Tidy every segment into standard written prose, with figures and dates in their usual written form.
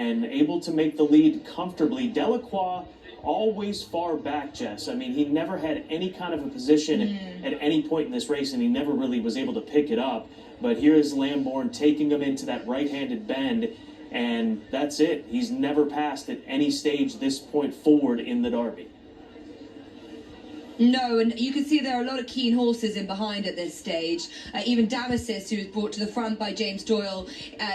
and able to make the lead comfortably. Delacroix always far back, Jess. I mean, he never had any kind of a position at any point in this race, and he never really was able to pick it up. But here is Lambourn taking him into that right-handed bend, and that's it. He's never passed at any stage this point forward in the Derby. No, and you can see there are a lot of keen horses in behind at this stage. Even Damasis, who was brought to the front by James Doyle,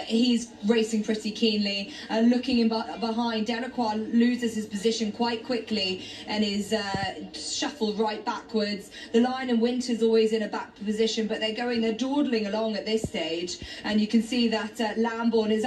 he's racing pretty keenly. Looking in behind, Delacroix loses his position quite quickly and is shuffled right backwards. The Lion and Winter's always in a back position, but they're dawdling along at this stage. And you can see that Lambourn is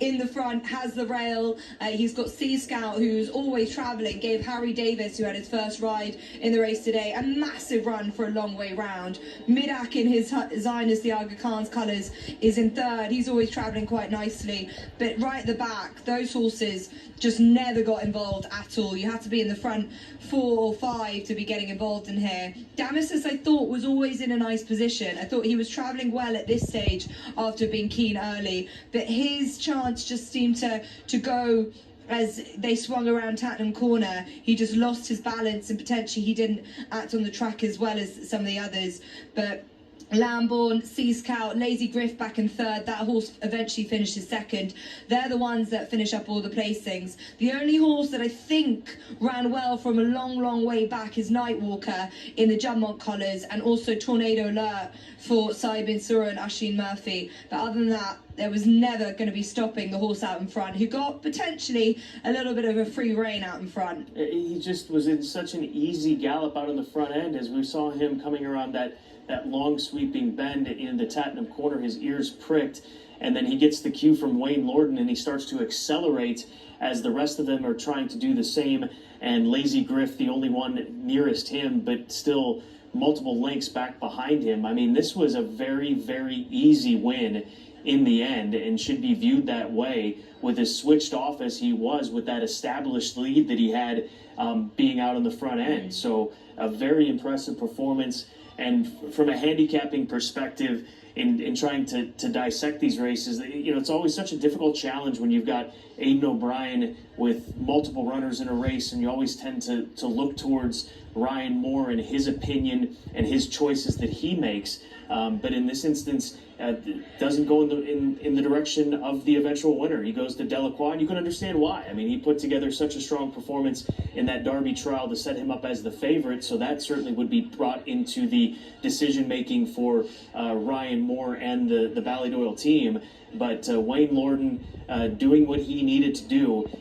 in the front, has the rail. He's got Sea Scout, who's always travelling, gave Harry Davis, who had his first ride in the race today, a massive run for a long way round. Midak in his Zionist the Aga Khan's colours is in third. He's always travelling quite nicely, but right at the back, those horses just never got involved at all. You had to be in the front 4 or 5 to be getting involved in here. Damasus, I thought, was always in a nice position. I thought he was travelling well at this stage after being keen early, but his chance just seemed to go as they swung around Tattenham Corner. He just lost his balance, and potentially he didn't act on the track as well as some of the others. But Lambourn, Sea Scout, Lazy Griff back in third. That horse eventually finishes second. They're the ones that finish up all the placings. The only horse that I think ran well from a long way back is Nightwalker in the Jumpmont colours, and also Tornado Alert for Saibin Sura and Asheen Murphy. But other than that, there was never going to be stopping the horse out in front, who got potentially a little bit of a free rein out in front. He just was in such an easy gallop out on the front end as we saw him coming around that long sweeping bend in the Tattenham Corner. His ears pricked, and then he gets the cue from Wayne Lorden, and he starts to accelerate as the rest of them are trying to do the same. And Lazy Griff, the only one nearest him, but still multiple lengths back behind him. I mean, this was a very easy win in the end, and should be viewed that way, with as switched off as he was with that established lead that he had being out on the front end. So a very impressive performance. And from a handicapping perspective, in trying to dissect these races, you know, it's always such a difficult challenge when you've got Aidan O'Brien with multiple runners in a race, and you always tend to look towards Ryan Moore and his opinion and his choices that he makes. But in this instance, doesn't go in the direction of the eventual winner. He goes to Delacroix, and you can understand why. I mean, he put together such a strong performance in that Derby trial to set him up as the favorite, so that certainly would be brought into the decision-making for Ryan Moore and the Ballydoyle team. But Wayne Lorden doing what he needed to do